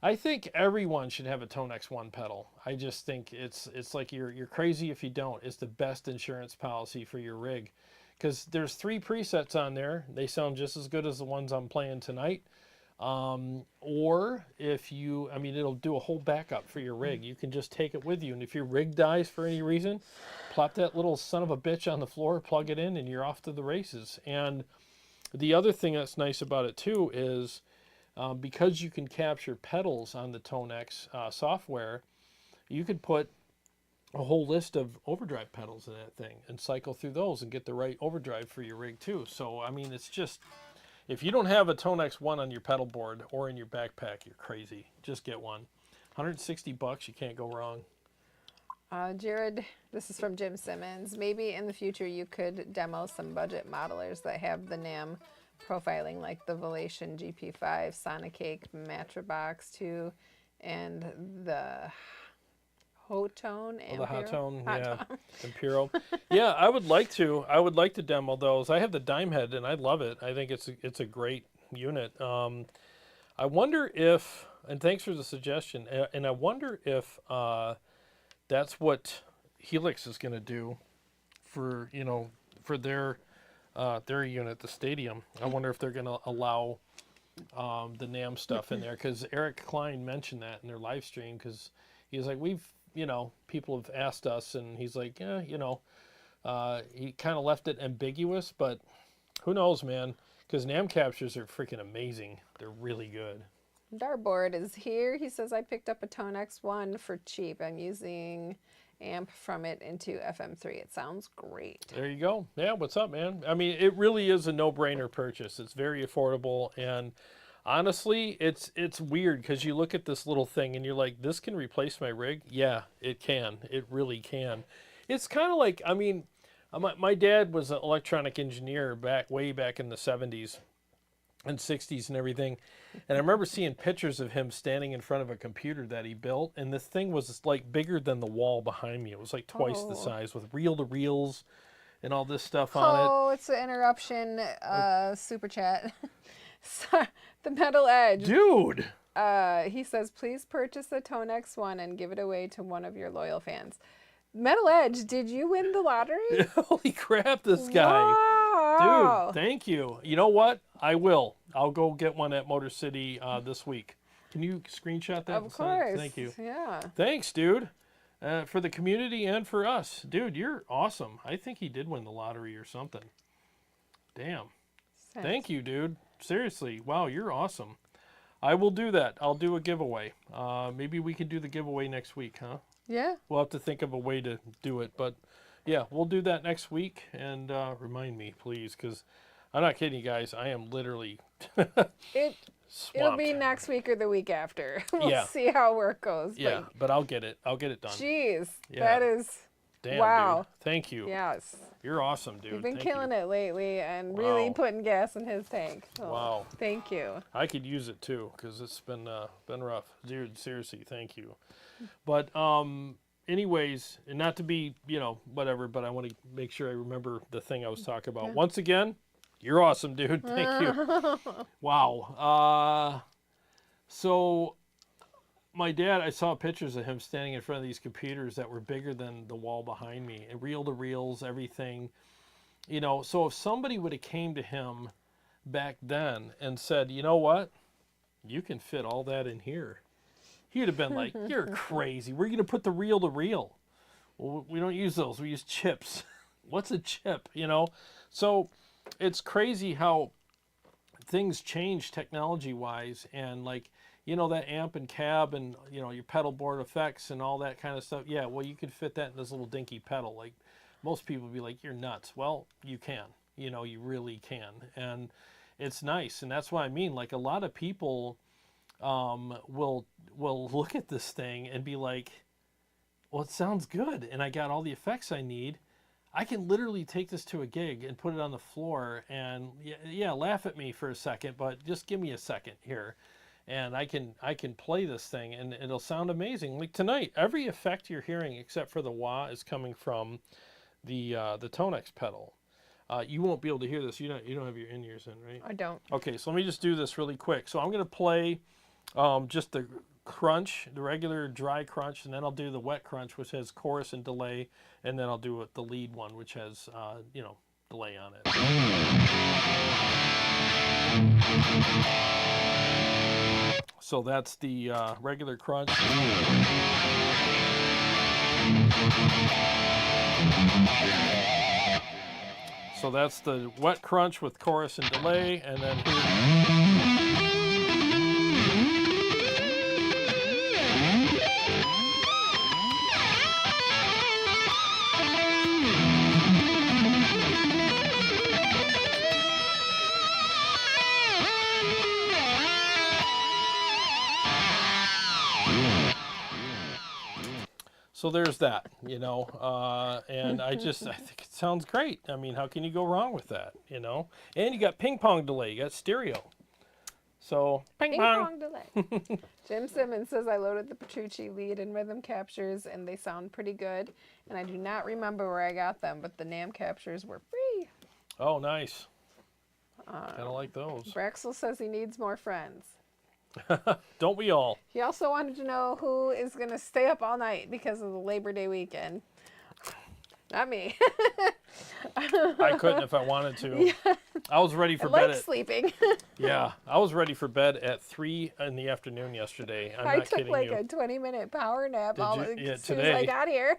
I think everyone should have a TONEX 1 pedal. I just think it's like you're crazy if you don't. It's the best insurance policy for your rig, because there's 3 presets on there. They sound just as good as the ones I'm playing tonight. Or if it'll do a whole backup for your rig. You can just take it with you, and if your rig dies for any reason, plop that little son of a bitch on the floor, plug it in, and you're off to the races. And the other thing that's nice about it too is because you can capture pedals on the TONEX software, you could put a whole list of overdrive pedals in that thing and cycle through those and get the right overdrive for your rig too. So I mean, it's just, if you don't have a TONEX 1 on your pedal board or in your backpack, you're crazy. Just get one. $160, you can't go wrong. Jarrod, this is from Jim Simmons. Maybe in the future you could demo some budget modelers that have the NAM profiling, like the Volation GP5, Sonicake, Matrabox 2, and the Hotone. The Hotone, yeah, Impero. Yeah, I would like to demo those. I have the Dime Head, and I love it. I think it's a great unit. I wonder if, and thanks for the suggestion, and I wonder if that's what Helix is going to do for their unit, the Stadium. I wonder if they're going to allow the NAM stuff in there, because Eric Klein mentioned that in their live stream, because he's like, people have asked us, and he's like, yeah, he kind of left it ambiguous, but who knows, man, because NAM captures are freaking amazing. They're really good. Darboard is here. He says, I picked up a TONEX 1 for cheap. I'm using amp from it into FM3. It sounds great. There you go. Yeah, what's up, man? I mean, it really is a no-brainer purchase. It's very affordable, and honestly, it's weird because you look at this little thing and you're like, this can replace my rig? Yeah, it can. It really can. It's kind of like, I mean, my dad was an electronic engineer way back in the 70s. and 60s and everything. And I remember seeing pictures of him standing in front of a computer that he built, and this thing was like bigger than the wall behind me. It was like twice the size with reel-to-reels and all this stuff on it. Oh, it's an interruption super chat. So, the Metal Edge. Dude! He says, please purchase the TONEX 1 and give it away to one of your loyal fans. Metal Edge, did you win the lottery? Holy crap, this guy. Wow. Dude, thank you. You know what? I will. I'll go get one at Motor City this week. Can you screenshot that? Of course. Thank you. Yeah. Thanks, dude. For the community and for us. Dude, you're awesome. I think he did win the lottery or something. Damn. Thank you, dude. Seriously. Wow, you're awesome. I will do that. I'll do a giveaway. Maybe we can do the giveaway next week, huh? Yeah. We'll have to think of a way to do it. But, yeah, we'll do that next week. And remind me, please, because I'm not kidding you guys. I am literally It'll be next week or the week after. We'll see how work goes. Yeah, but I'll get it. I'll get it done. Jeez, that is... Damn, wow. Dude. Thank you. Yes. You're awesome, dude. You've been killing it lately and really putting gas in his tank. So wow. Thank you. I could use it too because it's been rough. Dude, seriously, thank you. But anyways, and not to be, whatever, but I want to make sure I remember the thing I was talking about. Once again, you're awesome, dude. Thank you. Wow. So my dad, I saw pictures of him standing in front of these computers that were bigger than the wall behind me, and reel-to-reels, everything. So if somebody would have came to him back then and said, you know what, you can fit all that in here, he would have been like, you're crazy. We're going to put the reel-to-reel. Well, we don't use those. We use chips. What's a chip, So it's crazy how things change technology-wise, and like, that amp and cab and, your pedal board effects and all that kind of stuff. Yeah, well, you could fit that in this little dinky pedal. Like, most people would be like, you're nuts. Well, you can. You really can. And it's nice. And that's what I mean. Like, a lot of people will look at this thing and be like, well, it sounds good. And I got all the effects I need. I can literally take this to a gig and put it on the floor and, laugh at me for a second, but just give me a second here. And I can play this thing and it'll sound amazing. Like tonight, every effect you're hearing except for the wah is coming from the TONEX pedal. You won't be able to hear this. You don't have your in-ears in, right? I don't. Okay, so let me just do this really quick. So I'm going to play just the crunch, the regular dry crunch, and then I'll do the wet crunch, which has chorus and delay, and then I'll do the lead one, which has delay on it. So that's the regular crunch. So that's the wet crunch with chorus and delay, and then so there's that, and I think it sounds great. I mean, how can you go wrong with that, And you got ping pong delay, you got stereo. So, ping pong delay. Jim Simmons says, I loaded the Petrucci lead and rhythm captures, and they sound pretty good. And I do not remember where I got them, but the NAM captures were free. Oh, nice. Kind of like those. Braxel says he needs more friends. Don't we all? He also wanted to know who is going to stay up all night because of the Labor Day weekend. Not me. I couldn't if I wanted to. Yeah. I was ready for bed. Sleeping. Yeah, I was ready for bed at 3 in the afternoon yesterday. I took like a 20-minute power nap as soon as I got here.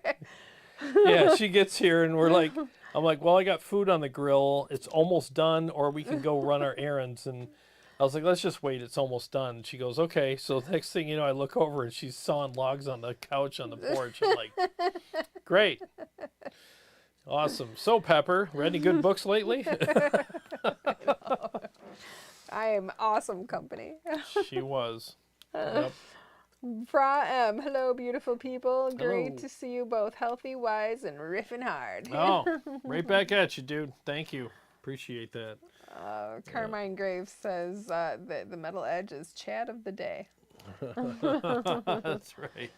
Yeah, she gets here and I'm like, well, I got food on the grill. It's almost done, or we can go run our errands. And I was like, let's just wait. It's almost done. And she goes, okay. So the next thing you know, I look over and she's sawing logs on the couch on the porch. I'm like, great. Awesome. So, Pepper, read any good books lately? I am awesome company. She was. Yep. Fra M, hello, beautiful people. Great Hello. to see you both healthy, wise, and riffing hard. Oh, right back at you, dude. Thank you. Appreciate that. Carmine Graves says that the metal edge is Chad of the day. That's right.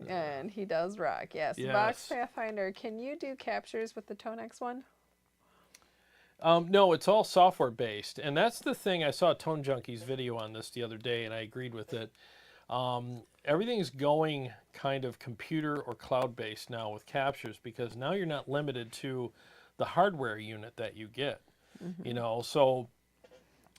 And he does rock. Yes. Yes. Vox Pathfinder, can you do captures with the TONEX one? No, it's all software based, and that's the thing. I saw Tone Junkie's video on this the other day, and I agreed with it. Everything's going kind of computer or cloud based now with captures, because now you're not limited to the hardware unit that you get. You know, so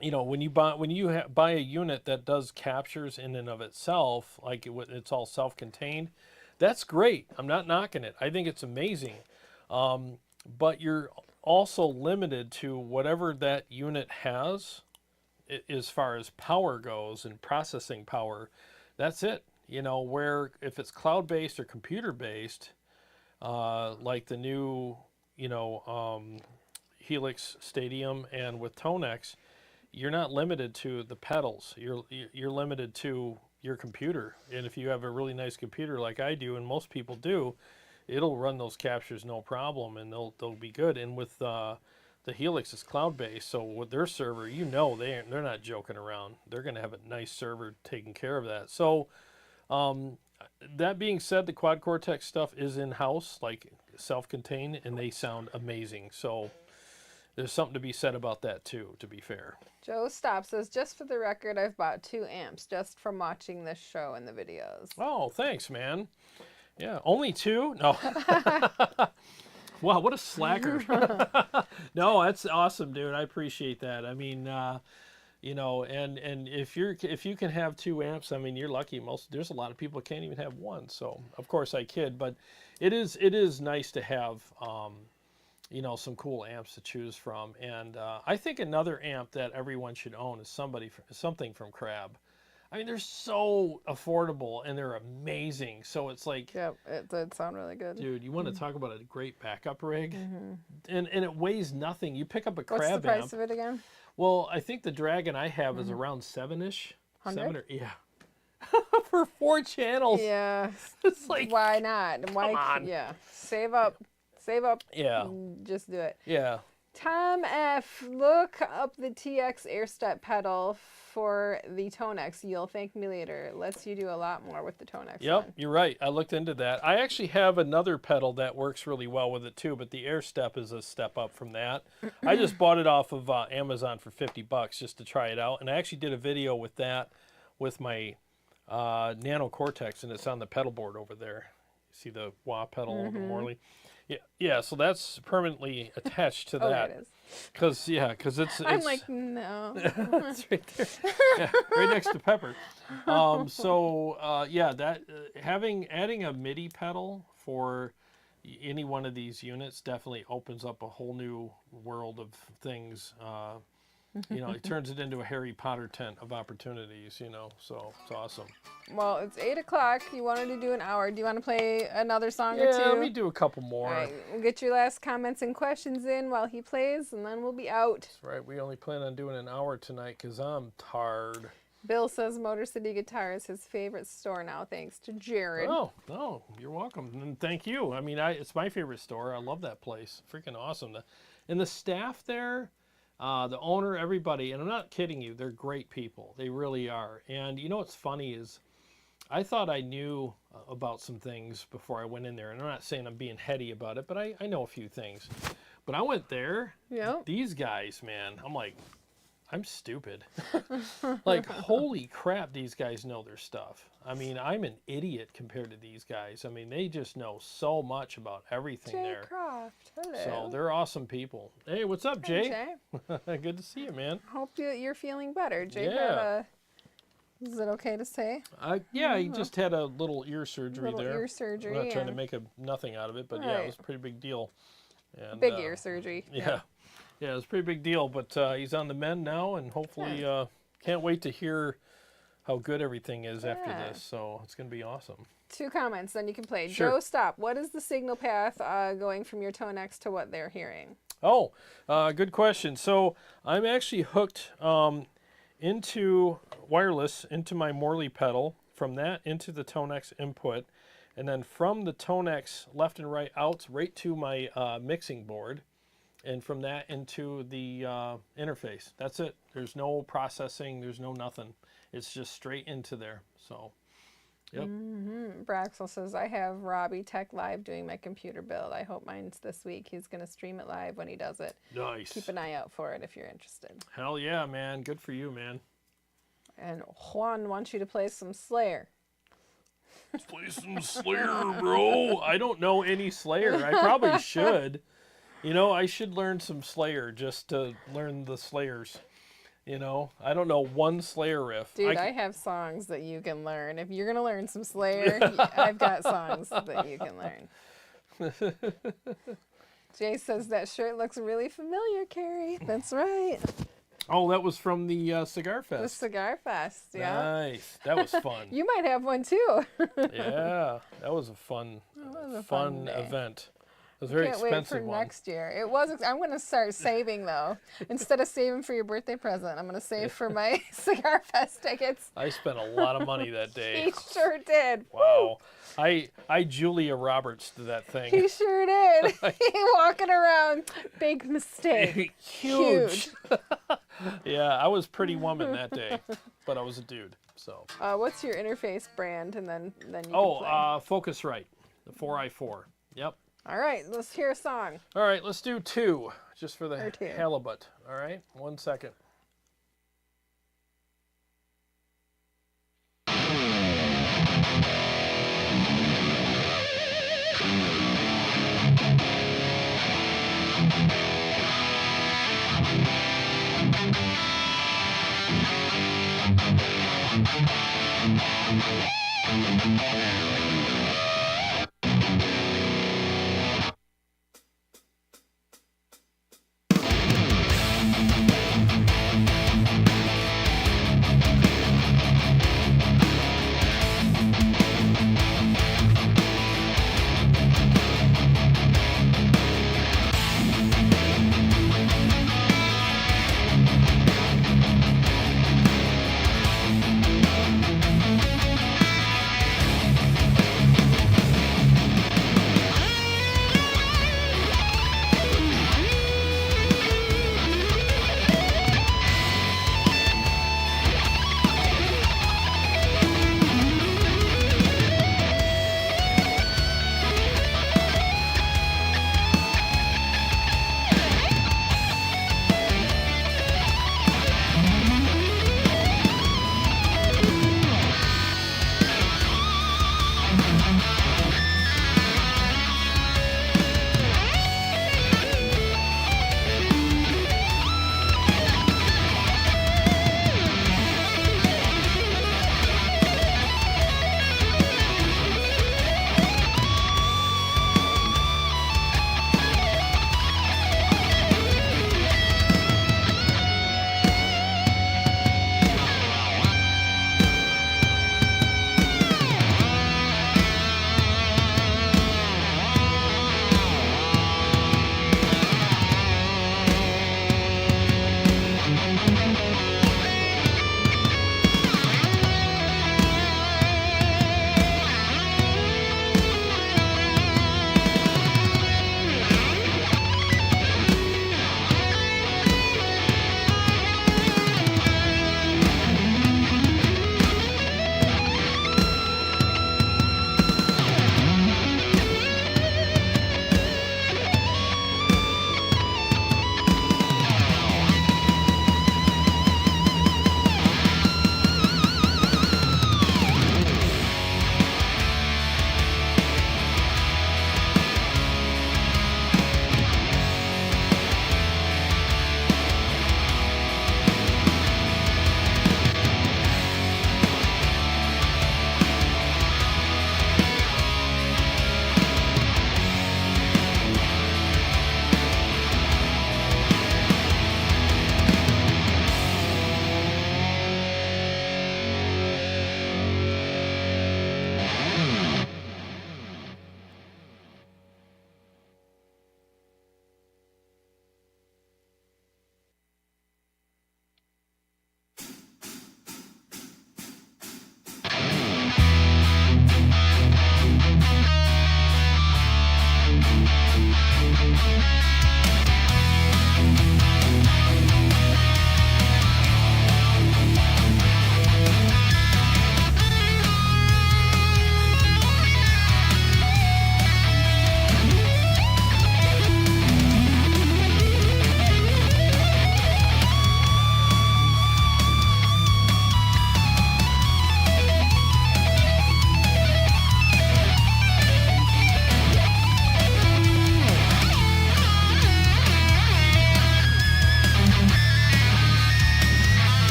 you know when you buy a unit that does captures in and of itself, like it's all self-contained, that's great. I'm not knocking it. I think it's amazing, but you're also limited to whatever that unit has as far as power goes and processing power. That's it. You know, where if it's cloud-based or computer-based, like the new, you know, Helix Stadium and with TONEX, you're not limited to the pedals. You're limited to your computer. And if you have a really nice computer like I do, and most people do, it'll run those captures no problem, and they'll be good. And with the Helix is cloud-based, so with their server, you know, they're not joking around. They're going to have a nice server taking care of that. So that being said, the quad Cortex stuff is in-house, like self-contained, and they sound amazing. So there's something to be said about that too, to be fair. Joe Stop says, just for the record, I've bought 2 amps just from watching this show and the videos. Oh, thanks, man. Yeah, only 2? No. Wow, what a slacker. No, that's awesome, dude. I appreciate that. I mean, you know, and if you can have 2 amps, I mean, you're lucky. There's a lot of people that can't even have 1. So, of course, I kid, but it is nice to have you know, some cool amps to choose from. And I think another amp that everyone should own is something from Crab. I mean, they're so affordable and they're amazing. So it's like, Yep, it did sound really good. dude, you want to talk about a great backup rig? And it weighs nothing. You pick up a Crab What's the price amp. of it again? Well, I think the Dragon I have is around 7-ish. 100? Yeah. For 4 channels. Yeah. It's like, Why not? Why? come on. Yeah. Save up. Yeah. And just do it. Yeah. Tom F, look up the TX air step pedal for the TONEX. You'll thank me later. Lets you do a lot more with the TONEX Yep, one. you're right. I looked into that. I actually have another pedal that works really well with it too, but the air step is a step up from that. I just bought it off of Amazon for $50 just to try it out, and I actually did a video with that with my Nano Cortex, and it's on the pedal board over there. You see the wah pedal, the Morley. Yeah. So that's permanently attached to Oh, that. it is. Because it's. I'm like, no. It's right there. Yeah, right next to Pepper. Yeah, that adding a MIDI pedal for any one of these units definitely opens up a whole new world of things. You know, it turns it into a Harry Potter tent of opportunities, you know, so it's awesome. Well, it's 8 o'clock. You wanted to do an hour. Do you want to play another song or two? Yeah, let me do a couple more. All right, we'll get your last comments and questions in while he plays, and then we'll be out. That's right. We only plan on doing an hour tonight because I'm tired. Bill says Motor City Guitar is his favorite store now, thanks to Jarrod. Oh, you're welcome. And thank you. I mean, it's my favorite store. I love that place. Freaking awesome. And the staff there, the owner, everybody, and I'm not kidding you, they're great people. They really are. And you know what's funny is I thought I knew about some things before I went in there. And I'm not saying I'm being heady about it, but I know a few things. But I went there. Yep. These guys, man, I'm like, I'm stupid. Like, holy crap, these guys know their stuff. I mean, I'm an idiot compared to these guys. I mean, they just know so much about everything Jay there. Croft, hello. So they're awesome people. Hey, what's up, Jay? Jay. Good to see you, man. Hope you're feeling better. Jay Yeah. is it okay to say? Yeah, he just had a little ear surgery Little there. ear surgery. I'm not trying to make nothing out of it, but yeah, it was a pretty big deal. And, big ear surgery. Yeah. Yeah, it was a pretty big deal, but he's on the mend now, and hopefully can't wait to hear how good everything is after this. So it's going to be awesome. 2 comments, then you can play. Sure. Joe, stop. What is the signal path going from your TONEX to what they're hearing? Oh, good question. So I'm actually hooked into wireless into my Morley pedal, from that into the TONEX input, and then from the TONEX left and right out right to my mixing board. and from that into the interface. That's it. There's no processing. There's no nothing. It's just straight into there. So, yep. Braxel says, I have Robbie Tech Live doing my computer build. I hope mine's this week. He's going to stream it live when he does it. Nice. Keep an eye out for it if you're interested. Hell yeah, man. Good for you, man. And Juan wants you to play some Slayer. Play some Slayer, bro. I don't know any Slayer. I probably should. You know, I should learn some Slayer just to learn the Slayers. You know, I don't know one Slayer riff. Dude, I have songs that you can learn. If you're going to learn some Slayer, I've got songs that you can learn. Jay says that shirt looks really familiar, Carrie. That's right. Oh, that was from the Cigar Fest. The Cigar Fest, yeah. Nice. That was fun. You might have one too. Yeah, that was a fun, fun event. It was a very Can't expensive wait for one. next year. It was. I'm going to start saving though. Instead of saving for your birthday present, I'm going to save for my Cigar Fest tickets. I spent a lot of money that day. He sure did. Wow. I Julia Roberts to that thing. He sure did. Walking around, big mistake. Huge. Yeah, I was Pretty Woman that day, but I was a dude. So. What's your interface brand, and then you can play. Focusrite, the 4i4. Yep. All right, let's hear a song. All right, let's do 2, just for the Or 2. halibut. All right, 1 second.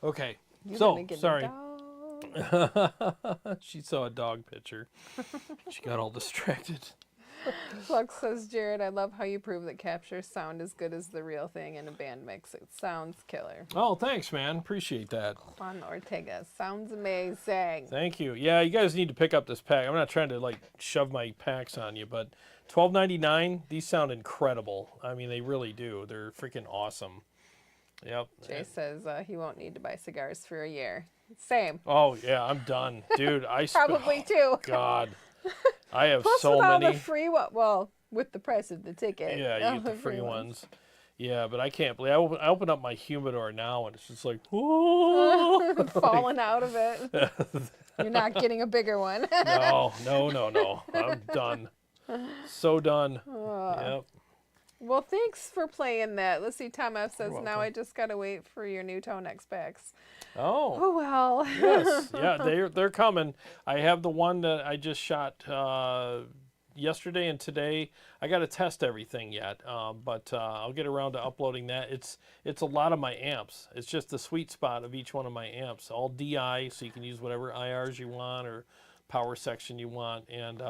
Okay. You're So, gonna get a sorry. dog. She saw a dog picture. She got all distracted. Flux says, Jarrod, I love how you prove that capture sound as good as the real thing in a band mix. It sounds killer. Oh, thanks, man. Appreciate that. Juan Ortega, sounds amazing. Thank you. Yeah, you guys need to pick up this pack. I'm not trying to like shove my packs on you, but $12.99. These sound incredible. I mean, they really do. They're freaking awesome. Yep. Jay says he won't need to buy cigars for a year. Same. Oh yeah, I'm done, dude. Probably too. God, I have Plus so with all many. the free with the price of the ticket. Yeah, you get the free ones. Yeah, but I can't believe I open up my humidor now and it's just like, whoa, falling out of it. You're not getting a bigger one. no. I'm done. So done. Yep. Well, thanks for playing that. Let's see, Tom F says, You're now I welcome. just got to wait for your new TONEX packs. Oh. Oh, well. Yes. Yeah, they're coming. I have the one that I just shot yesterday and today. I got to test everything yet, but I'll get around to uploading that. It's a lot of my amps. It's just the sweet spot of each one of my amps. All DI, so you can use whatever IRs you want or power section you want. And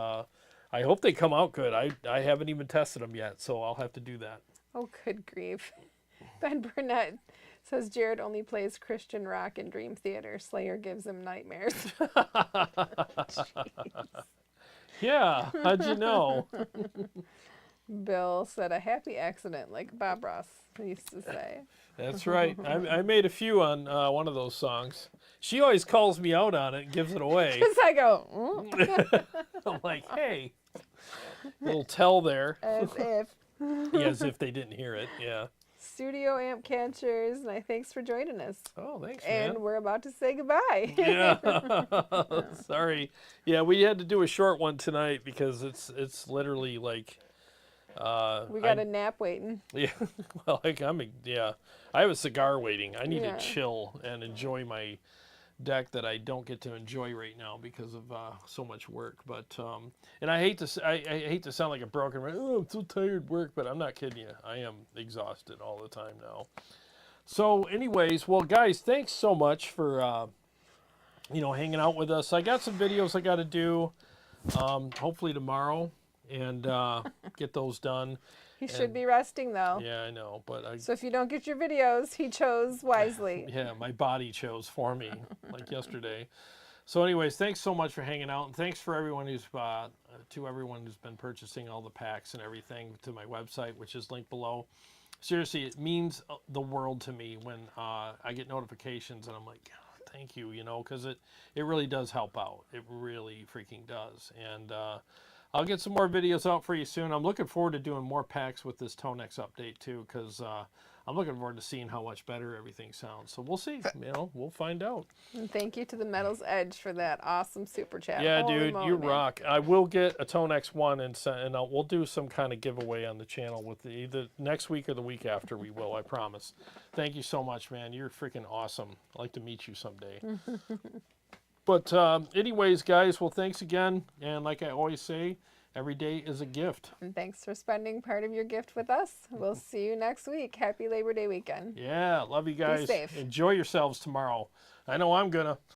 I hope they come out good. I haven't even tested them yet, so I'll have to do that. Oh, good grief. Ben Burnett says Jarrod only plays Christian rock in Dream Theater. Slayer gives him nightmares. Yeah, how'd you know? Bill said a happy accident, like Bob Ross used to say. That's right. I made a few on one of those songs. She always calls me out on it and gives it away. Because I go, I'm like, hey, little tell there. as if. Yeah, as if they didn't hear it. Yeah. Studio Amp Catchers, and I thanks for joining us. Oh, thanks, man. And we're about to say goodbye. Yeah. Sorry. Yeah, we had to do a short one tonight because it's literally like. We got a nap waiting. Yeah. Well, I have a cigar waiting. I need Yeah. to chill and enjoy my deck that I don't get to enjoy right now because of so much work. But and I hate to sound like a broken record. Oh, I'm so tired of work, but I'm not kidding you. I am exhausted all the time now. So, anyways, well, guys, thanks so much for hanging out with us. I got some videos I got to do, hopefully tomorrow, and get those done. He should be resting, though. Yeah, I know, but So if you don't get your videos, he chose wisely. yeah, my body chose for me, like yesterday. So, anyways, thanks so much for hanging out, and thanks for everyone who's been purchasing all the packs and everything to my website, which is linked below. Seriously, it means the world to me when I get notifications, and I'm like, oh, thank you, because it really does help out. It really freaking does, and I'll get some more videos out for you soon. I'm looking forward to doing more packs with this TONEX update too, because I'm looking forward to seeing how much better everything sounds. So we'll see. We'll find out. And thank you to the Metal's Edge for that awesome super chat. Yeah, Holy dude, moly, you man. rock. I will get a TONEX 1 and we'll do some kind of giveaway on the channel with either next week or the week after. We will, I promise. Thank you so much, man. You're freaking awesome. I'd like to meet you someday. But anyways, guys, well, thanks again. And like I always say, every day is a gift. And thanks for spending part of your gift with us. We'll see you next week. Happy Labor Day weekend. Yeah, love you guys. safe. Enjoy yourselves tomorrow. I know I'm gonna.